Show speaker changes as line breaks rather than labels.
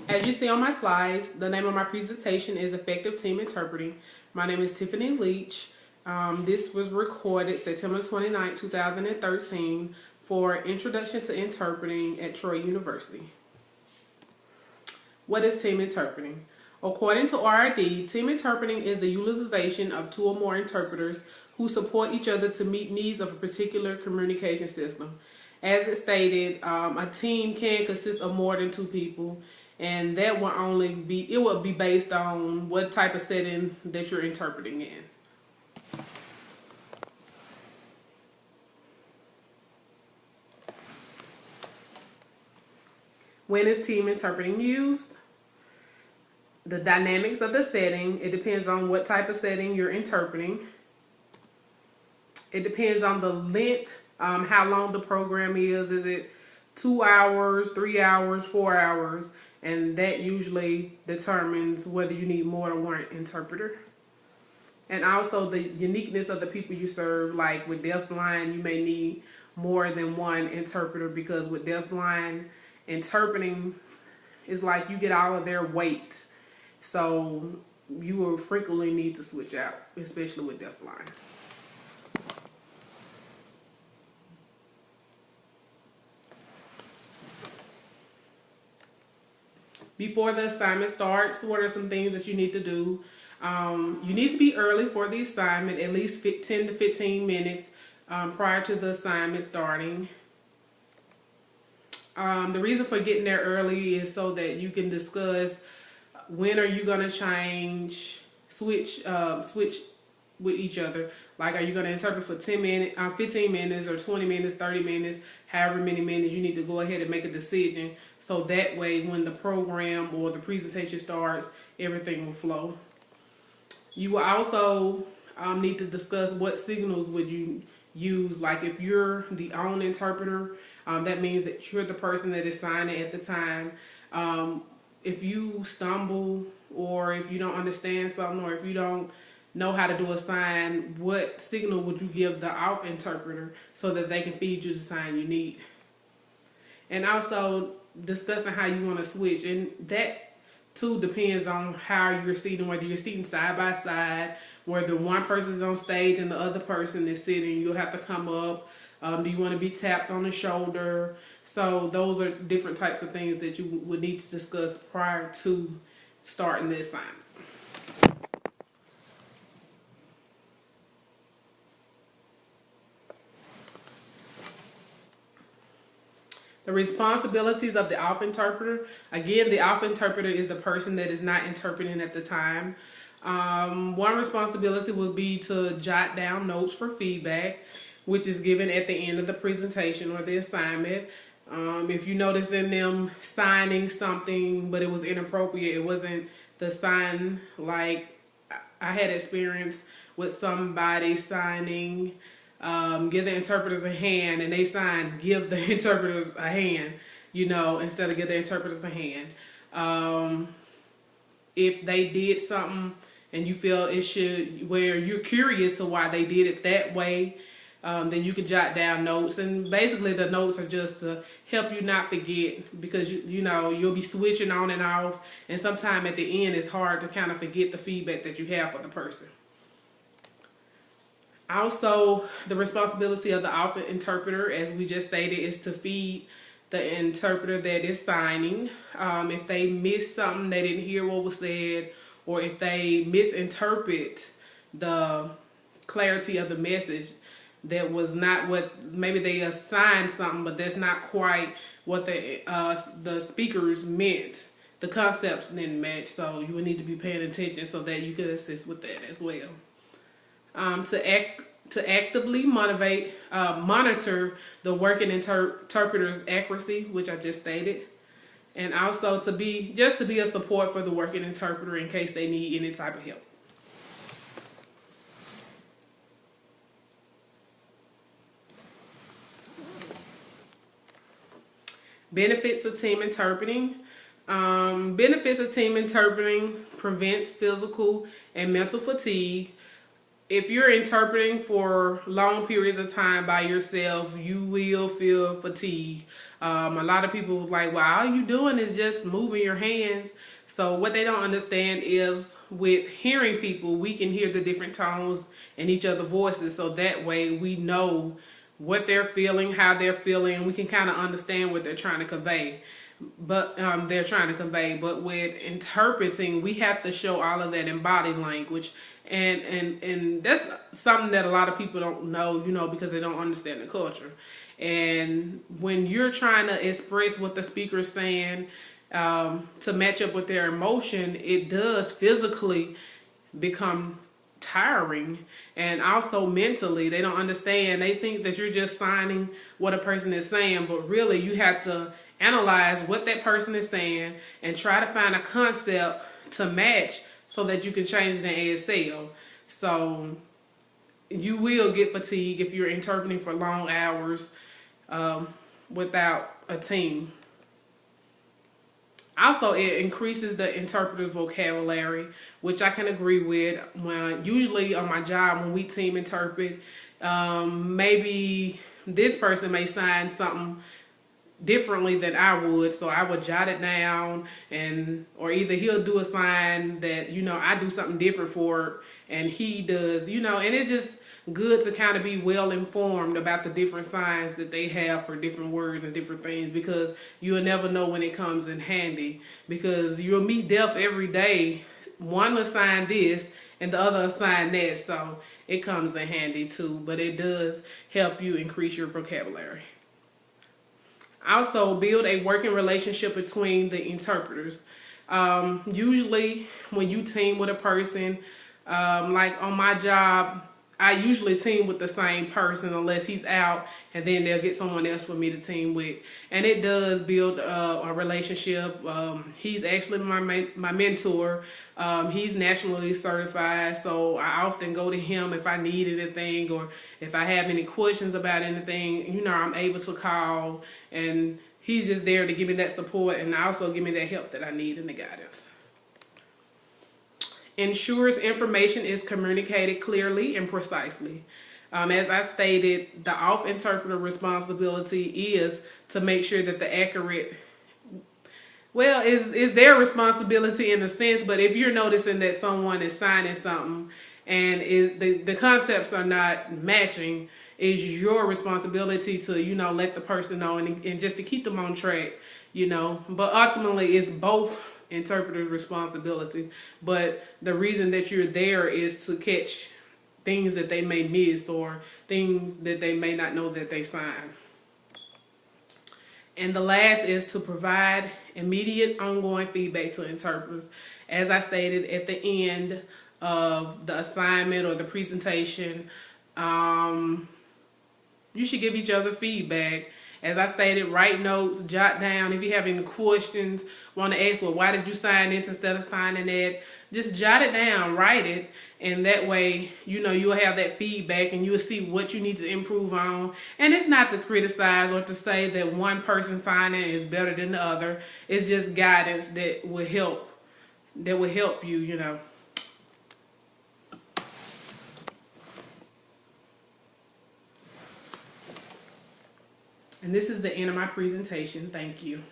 As you see on my slides, the name of my presentation is Effective Team Interpreting. My name is Tiffany Leach. This was recorded September 29, 2013 for Introduction to Interpreting at Troy University. What is team interpreting? According to RID, team interpreting is the utilization of two or more interpreters who support each other to meet needs of a particular communication system. As it stated, a team can consist of more than two people, and that will be based on what type of setting that you're interpreting in. When is team interpreting used? The dynamics of the setting, it depends on what type of setting you're interpreting. It depends on the length, how long the program is. Is it 2 hours, 3 hours, 4 hours? And that usually determines whether you need more than one interpreter. And also the uniqueness of the people you serve. Like with deafblind, you may need more than one interpreter, because with deafblind, interpreting is like you get all of their weight. So you will frequently need to switch out, especially with deafblind. Before the assignment starts, what are some things that you need to do? You need to be early for the assignment, at least 10 to 15 minutes prior to the assignment starting. The reason for getting there early is so that you can discuss when are you going to switch with each other. Like, are you going to interpret for 10 minutes, 15 minutes, or 20 minutes, 30 minutes, however many minutes. You need to go ahead and make a decision, so that way when the program or the presentation starts, everything will flow. You will also need to discuss what signals would you use. Like, if you're the own interpreter, that means that you're the person that is signing at the time. If you stumble, or if you don't understand something, or if you don't know how to do a sign, what signal would you give the off interpreter so that they can feed you the sign you need? And also discussing how you want to switch, and that too depends on how you're seating, whether you're seating side by side, whether one person's on stage and the other person is sitting. You'll have to come up. Do you want to be tapped on the shoulder? So those are different types of things that you would need to discuss prior to starting the assignment. The responsibilities of the off interpreter. Again, the off interpreter is the person that is not interpreting at the time. One responsibility will be to jot down notes for feedback, which is given at the end of the presentation or the assignment. If you notice in them signing something but it was inappropriate, it wasn't the sign. Like, I had experience with somebody signing give the interpreters a hand, and they sign give the interpreters a hand, instead of give the interpreters a hand. If they did something and you feel it should, where you're curious to why they did it that way, then you can jot down notes. And basically the notes are just to help you not forget, because you'll be switching on and off, and sometime at the end it's hard to kind of forget the feedback that you have for the person. Also, the responsibility of the off interpreter, as we just stated, is to feed the interpreter that is signing. If they miss something, they didn't hear what was said, or if they misinterpret the clarity of the message, that was not what, maybe they assigned something, but that's not quite what the speakers meant. The concepts didn't match, so you would need to be paying attention so that you can assist with that as well. To actively monitor the working interpreter's accuracy, which I just stated, and also to be a support for the working interpreter in case they need any type of help. Benefits of team interpreting. Benefits of team interpreting: prevents physical and mental fatigue. if you're interpreting for long periods of time by yourself, you will feel fatigue. A lot of people like, well, all you doing is just moving your hands. So what they don't understand is with hearing people, we can hear the different tones in each other's voices. So that way we know what they're feeling, how they're feeling. We can kind of understand what they're trying to convey. But But with interpreting, we have to show all of that in body language. And that's something that a lot of people don't know, because they don't understand the culture. And when you're trying to express what the speaker is saying, to match up with their emotion, it does physically become tiring, and also mentally they don't understand. They think that you're just signing what a person is saying, but really you have to analyze what that person is saying and try to find a concept to match so that you can change it in ASL. So you will get fatigue if you're interpreting for long hours without a team. Also, it increases the interpreter's vocabulary, which I can agree with. Usually on my job, when we team interpret, maybe this person may sign something differently than I would, so I would jot it down, or either he'll do a sign that I do something different for it, and he does, and it's just good to kind of be well informed about the different signs that they have for different words and different things, because you'll never know when it comes in handy, because you'll meet deaf every day. One will sign this and the other will sign that, so it comes in handy too, but it does help you increase your vocabulary. Also, build a working relationship between the interpreters. Usually when you team with a person, like on my job, I usually team with the same person unless he's out, and then they'll get someone else for me to team with. And it does build a relationship. He's actually my mentor. He's nationally certified, so I often go to him if I need anything, or if I have any questions about anything, I'm able to call, and he's just there to give me that support and also give me that help that I need and the guidance. Ensures information is communicated clearly and precisely. As I stated, the off interpreter responsibility is to make sure that the accurate, is their responsibility in a sense, but if you're noticing that someone is signing something and the concepts are not matching, it's your responsibility to, let the person know and just to keep them on track, but ultimately it's both interpreter's responsibility, but the reason that you're there is to catch things that they may miss or things that they may not know that they signed. And the last is to provide immediate ongoing feedback to interpreters. As I stated at the end of the assignment or the presentation, you should give each other feedback. As I stated, write notes, jot down. If you have any questions, want to ask, well, why did you sign this instead of signing that? Just jot it down, write it, and that way, you'll have that feedback and you'll see what you need to improve on. And it's not to criticize or to say that one person signing is better than the other. It's just guidance that will help you, And this is the end of my presentation. Thank you.